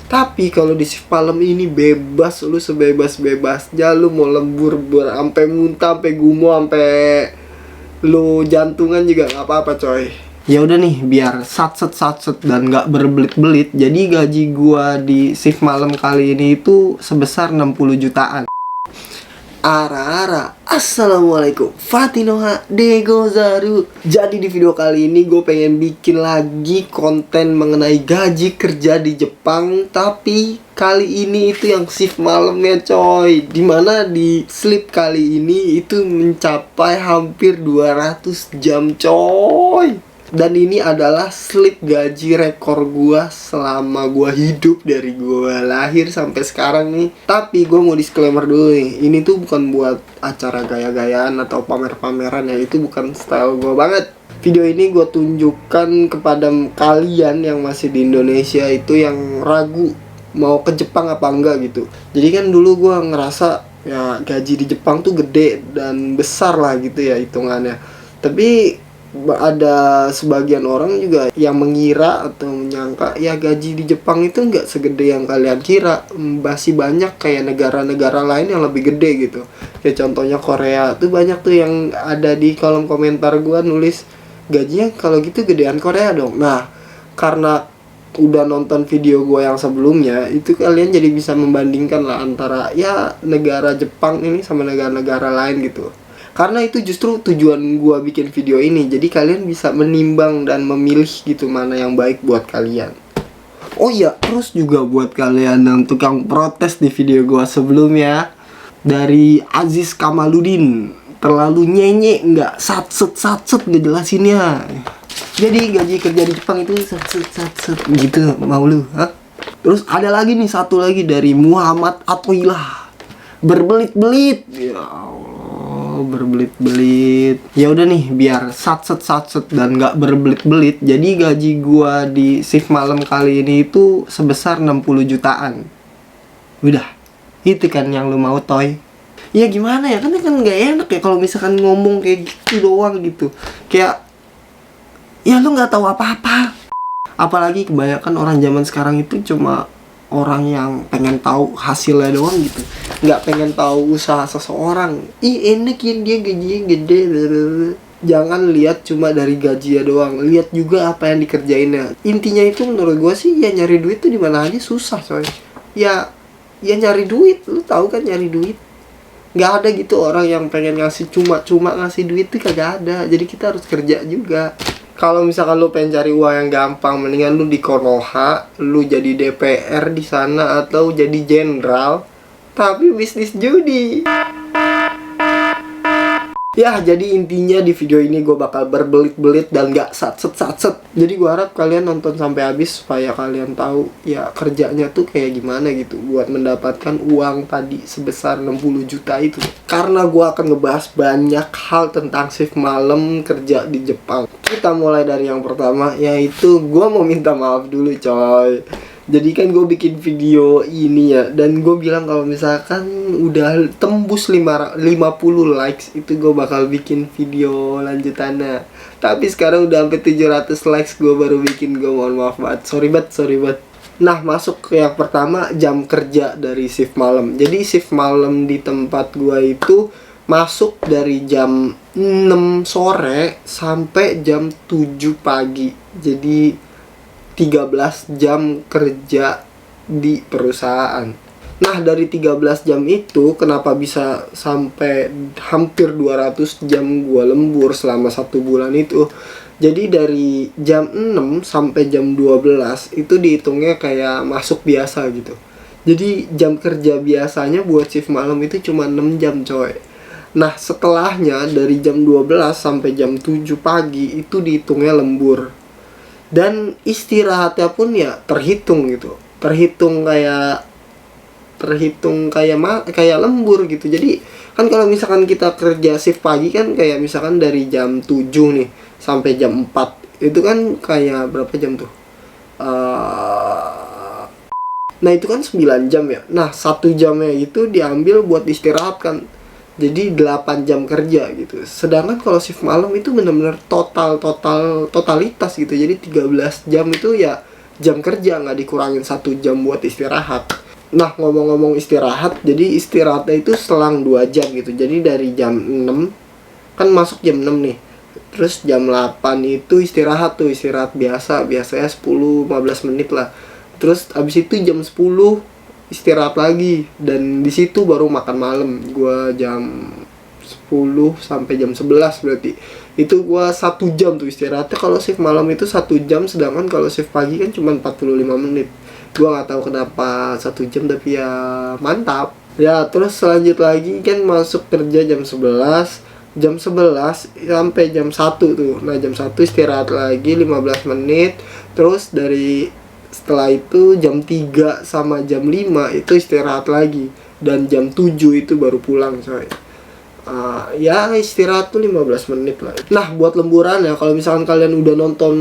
Tapi kalau di shift malam ini bebas, lu sebebas-bebasnya, lu mau lembur sampai muntah, sampai gumo, sampai lu jantungan juga nggak apa-apa coy. Ya udah nih, biar satset dan nggak berbelit-belit. Jadi gaji gua di shift malam kali ini itu sebesar 60 jutaan. Ara-ara, assalamualaikum, Fatinoha Degozaru. Jadi di video kali ini gue pengen bikin lagi konten mengenai gaji kerja di Jepang. Tapi kali ini itu yang shift malamnya coy, dimana di sleep kali ini itu mencapai hampir 200 jam coy. Dan ini adalah slip gaji rekor gua selama gua hidup dari gua lahir sampai sekarang nih. Tapi gua mau disclaimer dulu nih, ini tuh bukan buat acara gaya-gayaan atau pamer-pameran ya, itu bukan style gua banget. Video ini gua tunjukkan kepada kalian yang masih di Indonesia itu yang ragu mau ke Jepang apa enggak gitu. Jadi kan dulu gua ngerasa ya gaji di Jepang tuh gede dan besar lah gitu ya hitungannya. Tapi ada sebagian orang juga yang mengira atau menyangka ya gaji di Jepang itu nggak segede yang kalian kira. Masih banyak kayak negara-negara lain yang lebih gede gitu. Ya contohnya Korea tuh banyak tuh yang ada di kolom komentar gua nulis gajinya kalau gitu gedean Korea dong. Nah, karena udah nonton video gua yang sebelumnya, itu kalian jadi bisa membandingkan lah antara ya negara Jepang ini sama negara-negara lain gitu. Karena itu justru tujuan gua bikin video ini. Jadi kalian bisa menimbang dan memilih gitu mana yang baik buat kalian. Oh iya, terus juga buat kalian yang tukang protes di video gua sebelumnya, dari Aziz Kamaludin, terlalu nyenye, nggak satset ngejelasinnya. Jadi gaji kerja di Jepang itu satset gitu, mau lu? Hah? Terus ada lagi nih, satu lagi dari Muhammad Atoilah, berbelit-belit. Ya berbelit-belit. Ya udah nih, biar satset dan nggak berbelit-belit. Jadi gaji gua di shift malam kali ini itu sebesar 60 jutaan. Udah, itu kan yang lu mau toy. Ya gimana ya, kan nggak enak ya kalau misalkan ngomong kayak gitu doang gitu. Kayak ya lu nggak tahu apa-apa. Apalagi kebanyakan orang zaman sekarang itu cuma orang yang pengen tahu hasilnya doang gitu, nggak pengen tahu usaha seseorang. Ih enak ya dia gajinya gede. Jangan lihat cuma dari gajinya doang, lihat juga apa yang dikerjainnya. Intinya itu menurut gue sih ya nyari duit tuh di mana aja susah coy. Ya nyari duit, lu tahu kan nyari duit. Nggak ada gitu orang yang pengen ngasih cuma ngasih duit tuh kagak ada. Jadi kita harus kerja juga. Kalau misalkan lu pengen cari uang yang gampang, mendingan lu di Konoha, lu jadi DPR di sana atau jadi jenderal, tapi bisnis judi. Ya, jadi intinya di video ini gue bakal berbelit-belit dan gak satset. Jadi gue harap kalian nonton sampai habis supaya kalian tahu ya kerjanya tuh kayak gimana gitu buat mendapatkan uang tadi sebesar 60 juta itu. Karena gue akan ngebahas banyak hal tentang shift malam kerja di Jepang. Kita mulai dari yang pertama, yaitu gue mau minta maaf dulu coy. Jadi kan gue bikin video ini ya, dan gue bilang kalau misalkan udah tembus 50 likes itu gue bakal bikin video lanjutannya. Tapi sekarang udah sampai 700 likes gue baru bikin, gue mohon maaf banget. Sorry banget. Nah, masuk ke yang pertama, jam kerja dari shift malam. Jadi shift malam di tempat gue itu masuk dari jam 6 sore sampai jam 7 pagi. Jadi 13 jam kerja di perusahaan. Nah, dari 13 jam itu kenapa bisa sampai hampir 200 jam gua lembur selama 1 bulan itu. Jadi dari jam 6 sampai jam 12 itu dihitungnya kayak masuk biasa gitu. Jadi jam kerja biasanya buat shift malam itu cuma 6 jam coy. Nah, setelahnya dari jam 12 sampai jam 7 pagi itu dihitungnya lembur. Dan istirahatnya pun ya terhitung gitu. Terhitung kayak lembur gitu. Jadi kan kalau misalkan kita kerja shift pagi kan kayak misalkan dari jam 7 nih sampai jam 4. Itu kan kayak berapa jam tuh? Nah, itu kan 9 jam ya. Nah, 1 jamnya itu diambil buat istirahat kan. Jadi 8 jam kerja gitu. Sedangkan kalau shift malam itu benar-benar totalitas gitu. Jadi 13 jam itu ya jam kerja, nggak dikurangin 1 jam buat istirahat. Nah, ngomong-ngomong istirahat, jadi istirahatnya itu selang 2 jam gitu. Jadi dari jam 6, kan masuk jam 6 nih. Terus jam 8 itu istirahat tuh, istirahat biasa, biasanya 10-15 menit lah. Terus abis itu jam 10 istirahat lagi, dan di situ baru makan malam. Gua jam 10 sampai jam 11 berarti. Itu gua 1 jam tuh istirahatnya. Kalau shift malam itu 1 jam, sedangkan kalau shift pagi kan cuma 45 menit. Gua nggak tahu kenapa 1 jam, tapi ya mantap. Ya, terus selanjut lagi kan masuk kerja jam 11. Jam 11 sampai jam 1 tuh. Nah, jam 1 istirahat lagi 15 menit. Terus setelah itu jam 3 sama jam 5 itu istirahat lagi. Dan jam 7 itu baru pulang, coy. Ya istirahat tuh 15 menit lah. Nah, buat lemburan ya, kalau misalkan kalian udah nonton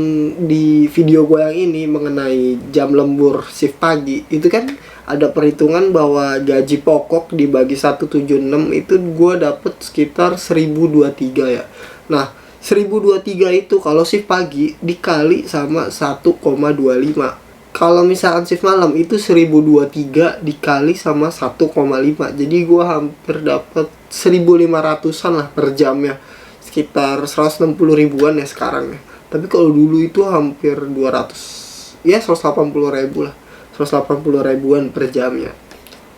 di video gue yang ini mengenai jam lembur shift pagi, itu kan ada perhitungan bahwa gaji pokok dibagi 176 itu gue dapet sekitar 1023 ya. Nah, 1023 itu kalau shift pagi dikali sama 1,25. Kalau misalkan shift malam itu 1023 dikali sama 1,5. Jadi gue hampir dapet 1.500-an lah per jamnya. Sekitar 160 ribuan ya sekarang ya. Tapi kalau dulu itu hampir 200. Ya 180 ribu lah. 180 ribuan per jamnya.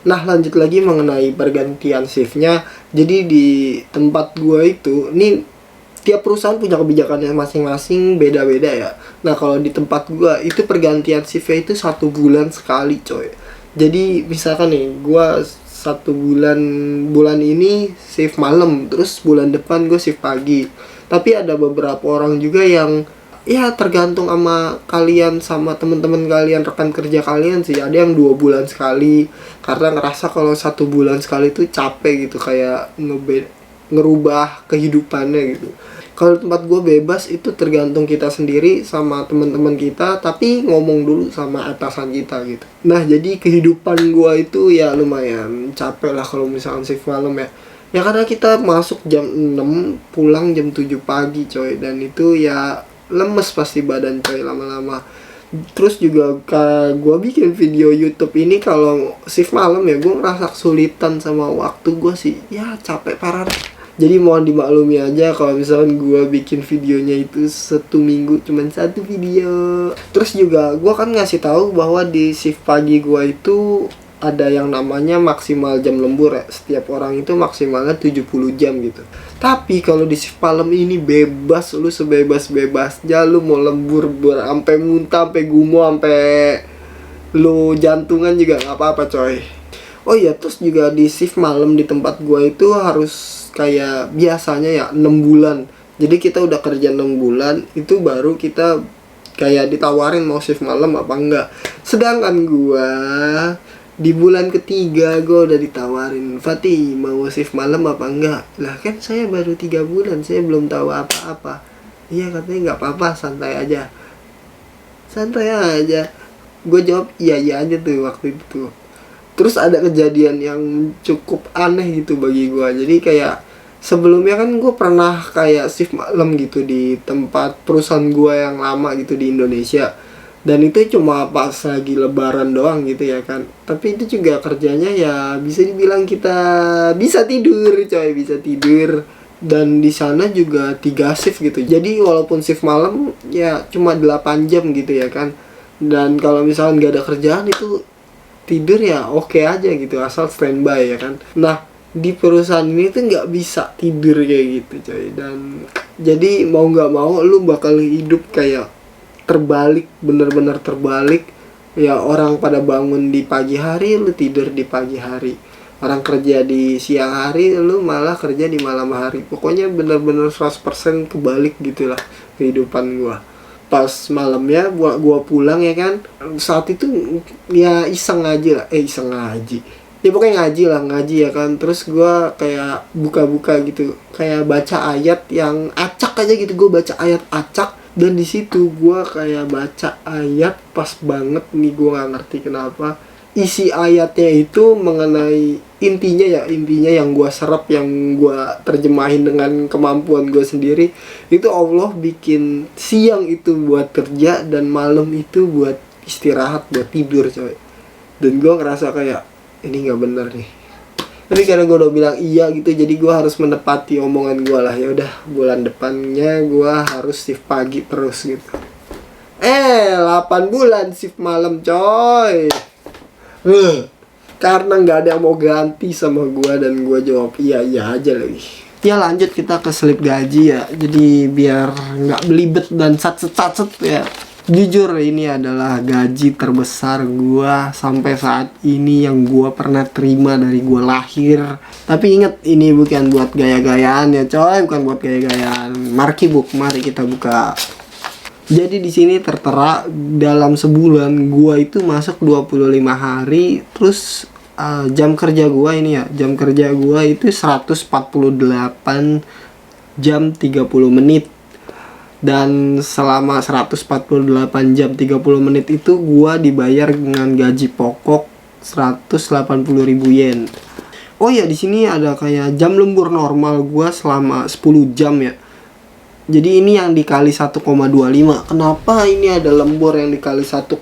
Nah, lanjut lagi mengenai pergantian shiftnya. Jadi di tempat gue itu, ini tiap perusahaan punya kebijakannya masing-masing, beda-beda ya. Nah, kalau di tempat gua itu pergantian shiftnya itu 1 bulan sekali, coy. Jadi misalkan nih, gua 1 bulan ini shift malam, terus bulan depan gua shift pagi. Tapi ada beberapa orang juga yang ya tergantung sama kalian, sama teman-teman kalian, rekan kerja kalian sih. Ada yang 2 bulan sekali karena ngerasa kalau 1 bulan sekali itu capek gitu, kayak ngerubah kehidupannya gitu. Kalau tempat gue bebas, itu tergantung kita sendiri sama teman-teman kita, tapi ngomong dulu sama atasan kita gitu. Nah, jadi kehidupan gue itu ya lumayan capek lah kalau misalkan shift malam ya. Ya karena kita masuk jam 6, pulang jam 7 pagi, coy. Dan itu ya lemes pasti badan, coy, lama-lama. Terus juga gue bikin video YouTube ini kalau shift malam ya, gue ngerasa kesulitan sama waktu gue sih. Ya capek parah. Jadi mohon dimaklumi aja kalau misalkan gue bikin videonya itu 1 minggu cuman 1 video. Terus juga gue kan ngasih tahu bahwa di shift pagi gue itu ada yang namanya maksimal jam lembur ya. Setiap orang itu maksimalnya 70 jam gitu. Tapi kalau di shift malam ini bebas, lu sebebas-bebasnya. Lu mau lembur sampai muntah, sampai gumo, sampai lu jantungan juga nggak apa-apa, coy. Oh iya, terus juga di shift malam di tempat gua itu harus kayak biasanya ya 6 bulan. Jadi kita udah kerja 6 bulan, itu baru kita kayak ditawarin mau shift malam apa enggak. Sedangkan gua di bulan ketiga gua udah ditawarin, "Fatih, mau shift malam apa enggak?" Lah kan saya baru 3 bulan, saya belum tahu apa-apa. Iya, katanya nggak apa-apa, santai aja. Santai aja. Gue jawab iya aja tuh waktu itu. Terus ada kejadian yang cukup aneh gitu bagi gue. Jadi kayak sebelumnya kan gue pernah kayak shift malam gitu di tempat perusahaan gue yang lama gitu di Indonesia. Dan itu cuma pas lagi lebaran doang gitu ya kan. Tapi itu juga kerjanya ya bisa dibilang kita bisa tidur, coy, bisa tidur. Dan di sana juga 3 shift gitu. Jadi walaupun shift malam ya cuma 8 jam gitu ya kan. Dan kalau misalkan gak ada kerjaan itu tidur ya oke aja gitu, asal standby ya kan. Nah, di perusahaan ini tuh nggak bisa tidur kayak gitu, coy. Dan jadi mau nggak mau lu bakal hidup kayak terbalik, bener-bener terbalik. Ya orang pada bangun di pagi hari, lu tidur di pagi hari. Orang kerja di siang hari, lu malah kerja di malam hari. Pokoknya bener-bener 100% kebalik gitulah kehidupan gua. Pas malamnya gua pulang ya kan, saat itu ya iseng aja lah, ya pokoknya ngaji ya kan. Terus gua kayak buka-buka gitu, kayak baca ayat yang acak aja gitu. Gua baca ayat acak, dan di situ gua kayak baca ayat pas banget nih, gua nggak ngerti kenapa isi ayatnya itu mengenai intinya yang gua serap, yang gua terjemahin dengan kemampuan gua sendiri. Itu Allah bikin siang itu buat kerja dan malam itu buat istirahat buat tidur coy. Dan gue ngerasa kayak ini nggak bener nih. Tapi karena gue udah bilang iya gitu, jadi gue harus menepati omongan gue lah. Ya udah, bulan depannya gue harus shift pagi terus gitu. 8 bulan shift malam coy. Karena nggak ada yang mau ganti sama gue, dan gue jawab iya aja lagi. Ya lanjut kita ke slip gaji ya. Jadi biar nggak belibet dan sacet ya. Jujur ini adalah gaji terbesar gua sampai saat ini yang gua pernah terima dari gua lahir. Tapi inget, ini bukan buat gaya-gayaan ya coy, bukan buat gaya-gayaan. Mari kita buka. Jadi di sini tertera dalam sebulan gua itu masuk 25 hari, terus jam kerja gua ini ya, jam kerja gua itu 148 jam 30 menit. Dan selama 148 jam 30 menit itu gua dibayar dengan gaji pokok 180.000 yen. Oh ya, di sini ada kayak jam lembur normal gua selama 10 jam ya. Jadi ini yang dikali 1,25. Kenapa ini ada lembur yang dikali 1,25?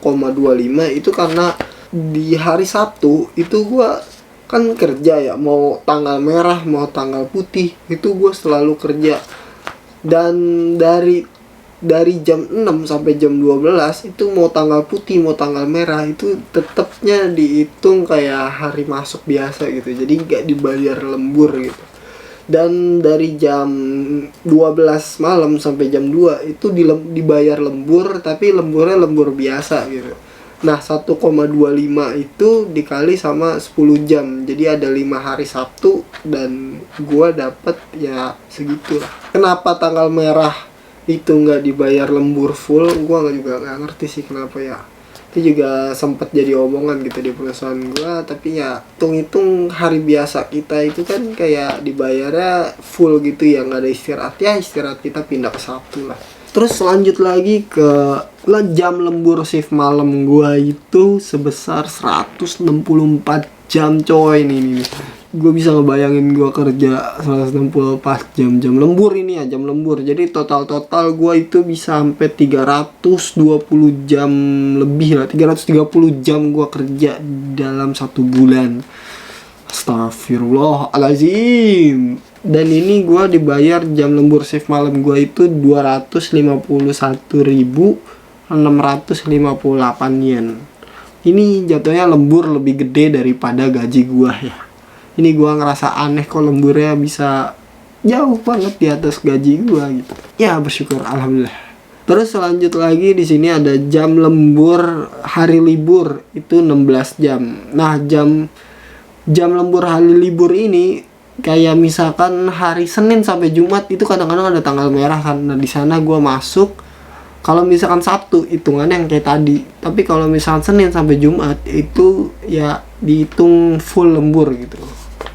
Itu karena di hari Sabtu itu gua kan kerja ya, mau tanggal merah mau tanggal putih itu gua selalu kerja. Dan dari jam 6 sampai jam 12 itu mau tanggal putih mau tanggal merah itu tetapnya dihitung kayak hari masuk biasa gitu. Jadi nggak dibayar lembur gitu. Dan dari jam 12 malam sampai jam 2 itu dibayar lembur, tapi lemburnya lembur biasa gitu. Nah 1,25 itu dikali sama 10 jam. Jadi ada 5 hari Sabtu dan gua dapet ya segitulah. Kenapa tanggal merah itu nggak dibayar lembur full? Gua nggak ngerti sih kenapa ya. Itu juga sempat jadi omongan gitu di perusahaan gua. Tapi ya hitung-hitung hari biasa kita itu kan kayak dibayarnya full gitu ya, nggak ada istirahat. Ya istirahat kita pindah ke Sabtu lah. Terus lanjut lagi ke jam lembur shift malam gua itu sebesar 164 jam coy. Nih. Gue bisa ngebayangin gua kerja 164 jam lembur ini ya, jam lembur. Jadi total gua itu bisa sampai 320 jam lebih lah, 330 jam gua kerja dalam 1 bulan. Astagfirullahaladzim. Dan ini gue dibayar jam lembur shift malam gue itu 251.658 yen. Ini jatuhnya lembur lebih gede daripada gaji gue ya. Ini gue ngerasa aneh kok lemburnya bisa jauh banget di atas gaji gue gitu. Ya bersyukur alhamdulillah. Terus selanjut lagi di sini ada jam lembur hari libur itu 16 jam. Nah jam lembur hari libur ini kayak misalkan hari Senin sampai Jumat itu kadang-kadang ada tanggal merah kan. Nah di sana gue masuk. Kalau misalkan Sabtu hitungannya yang kayak tadi. Tapi kalau misalkan Senin sampai Jumat itu ya dihitung full lembur gitu.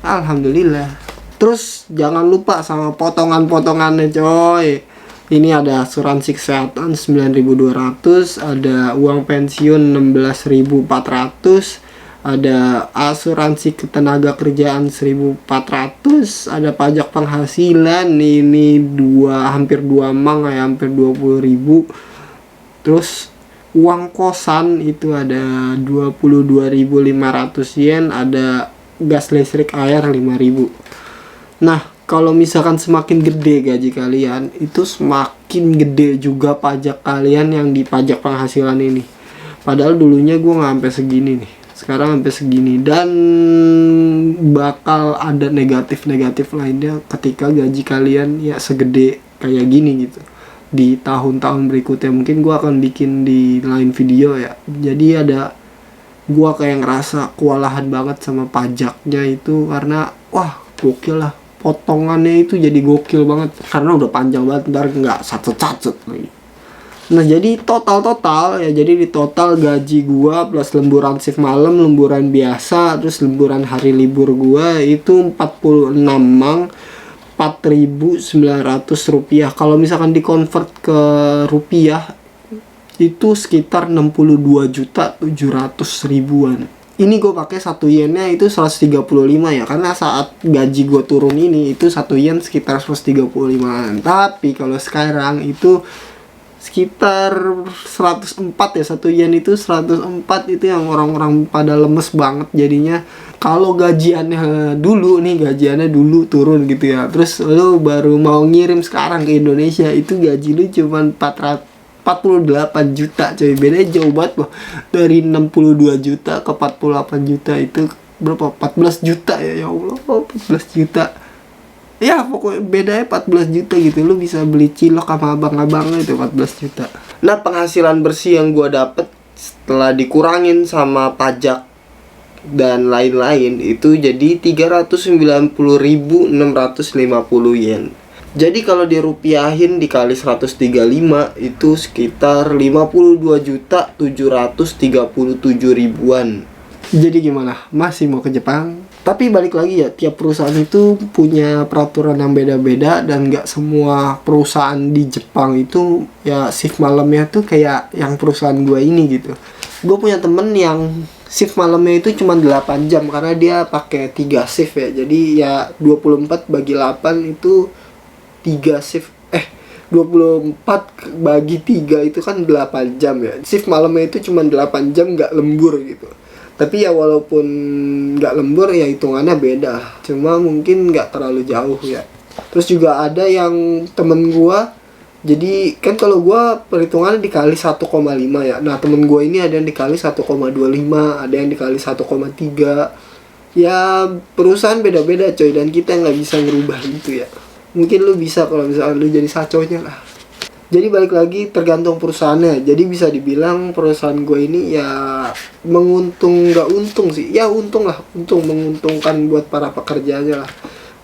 Alhamdulillah. Terus jangan lupa sama potongan-potongannya coy. Ini ada asuransi kesehatan 9.200, ada uang pensiun 16.400, ada asuransi ketenaga kerjaan 1.400, ada pajak penghasilan ini hampir 2 mang ya, hampir 20.000. Terus uang kosan itu ada 22.500 yen, ada gas listrik air 5.000. Nah kalau misalkan semakin gede gaji kalian itu semakin gede juga pajak kalian yang di pajak penghasilan ini. Padahal dulunya gue nggak sampai segini nih, sekarang sampai segini. Dan bakal ada negatif lainnya ketika gaji kalian ya segede kayak gini gitu di tahun-tahun berikutnya. Mungkin gue akan bikin di lain video ya. Jadi ada gue kayak ngerasa kewalahan banget sama pajaknya itu, karena wah gokil lah, potongannya itu jadi gokil banget karena udah panjang banget, ntar nggak sacet lagi. Nah jadi total ya, jadi di total gaji gua plus lemburan shift malam, lemburan biasa, terus lemburan hari libur gua itu 46 mang 4.900 rupiah. Kalau misalkan dikonvert ke rupiah itu sekitar 62.700.000-an. Ini gue pakai 1 yennya itu 135 ya, karena saat gaji gue turun ini itu 1 yen sekitar 135an. Tapi kalau sekarang itu sekitar 104 ya, 1 yen itu 104, itu yang orang-orang pada lemes banget jadinya. Kalau gajiannya dulu turun gitu ya, terus lu baru mau ngirim sekarang ke Indonesia, itu gaji lu cuma 48 juta coy. Bedanya jauh banget loh, dari 62 juta ke 48 juta, itu berapa? 14 juta ya Allah, 14 juta. Ya pokoknya bedanya 14 juta gitu. Lu bisa beli cilok sama abang-abangnya itu 14 juta. Nah, penghasilan bersih yang gua dapet setelah dikurangin sama pajak dan lain-lain itu jadi 390.650 yen. Jadi kalau dirupiahin dikali 135 itu sekitar 52.737.000-an. Jadi gimana? Masih mau ke Jepang? Tapi balik lagi ya, tiap perusahaan itu punya peraturan yang beda-beda, dan gak semua perusahaan di Jepang itu ya shift malamnya tuh kayak yang perusahaan gue ini gitu. Gue punya temen yang shift malamnya itu cuma 8 jam karena dia pakai 3 shift ya. Jadi ya 24 bagi 8 itu 3 shift. 24 bagi 3 itu kan 8 jam ya. Shift malamnya itu cuma 8 jam, gak lembur gitu. Tapi ya walaupun nggak lembur ya hitungannya beda, cuma mungkin nggak terlalu jauh ya. Terus juga ada yang temen gua, jadi kan kalau gua perhitungannya dikali 1,5 ya. Nah temen gua ini ada yang dikali 1,25, ada yang dikali 1,3. Ya perusahaan beda-beda coy, dan kita nggak bisa ngerubah gitu ya. Mungkin lu bisa kalau misalnya lu jadi saconya lah. Jadi balik lagi tergantung perusahaannya. Jadi bisa dibilang perusahaan gue ini ya menguntung, nggak untung sih, ya untung lah, menguntungkan buat para pekerjanya lah.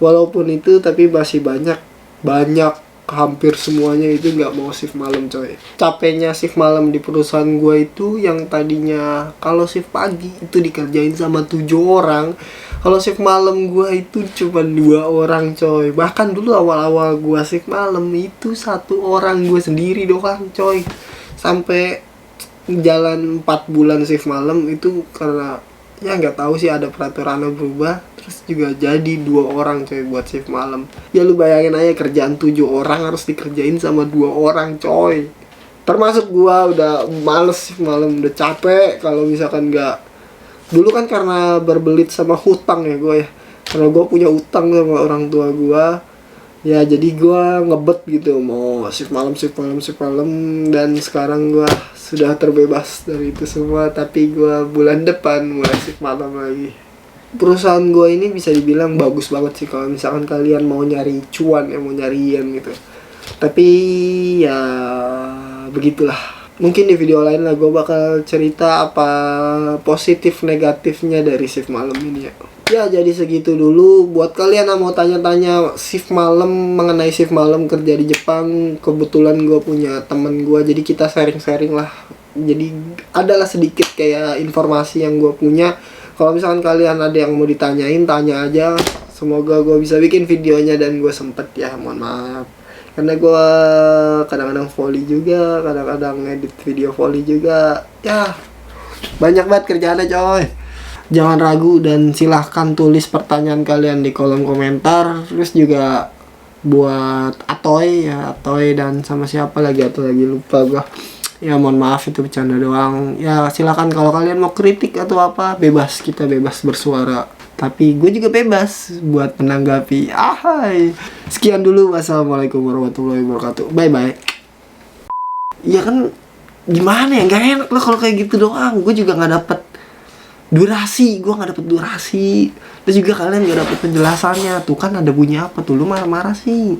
Walaupun itu tapi masih banyak hampir semuanya itu nggak mau shift malam coy. Capeknya shift malam di perusahaan gue itu yang tadinya kalau shift pagi itu dikerjain sama 7 orang, kalau shift malam gue itu cuma 2 orang coy. Bahkan dulu awal-awal gue shift malam itu 1 orang gue sendiri doang coy. Sampai jalan 4 bulan shift malam itu karena ya nggak tahu sih ada peraturannya berubah. Terus juga jadi 2 orang coy buat shift malam. Ya lu bayangin aja kerjaan 7 orang harus dikerjain sama 2 orang coy. Termasuk gue udah males shift malam, udah capek kalau misalkan nggak. Dulu kan karena berbelit sama hutang ya gue ya, karena gue punya utang sama orang tua gue ya, jadi gue ngebet gitu mau shift malam. Dan sekarang gue sudah terbebas dari itu semua, tapi gue bulan depan mulai shift malam lagi. Perusahaan gue ini bisa dibilang bagus banget sih kalau misalkan kalian mau nyari cuan ya, mau nyari yen gitu. Tapi ya begitulah. Mungkin di video lain lah gue bakal cerita apa positif negatifnya dari shift malam ini ya. Ya jadi segitu dulu. Buat kalian yang mau tanya-tanya shift malam, mengenai shift malam kerja di Jepang, kebetulan gue punya temen gue, jadi kita sharing-sharing lah. Jadi adalah sedikit kayak informasi yang gue punya. Kalau misalkan kalian ada yang mau ditanyain, tanya aja. Semoga gue bisa bikin videonya dan gue sempet ya, mohon maaf. Karena gue kadang-kadang volley juga, kadang-kadang edit video volley juga. Ya, banyak banget kerjaannya coy. Jangan ragu dan silahkan tulis pertanyaan kalian di kolom komentar. Terus juga buat Atoy ya, Atoy dan sama siapa lagi, atau lagi lupa gue. Ya mohon maaf itu bercanda doang. Ya silakan kalau kalian mau kritik atau apa, bebas, kita bebas bersuara. Tapi gue juga bebas buat menanggapi. Ahai. Sekian dulu. Wassalamualaikum warahmatullahi wabarakatuh. Bye bye. Ya kan gimana ya, nggak enak loh kalau kayak gitu doang. Gue juga nggak dapet durasi. Terus juga kalian nggak dapet penjelasannya. Tuh kan ada bunyi apa tuh, lu marah-marah sih.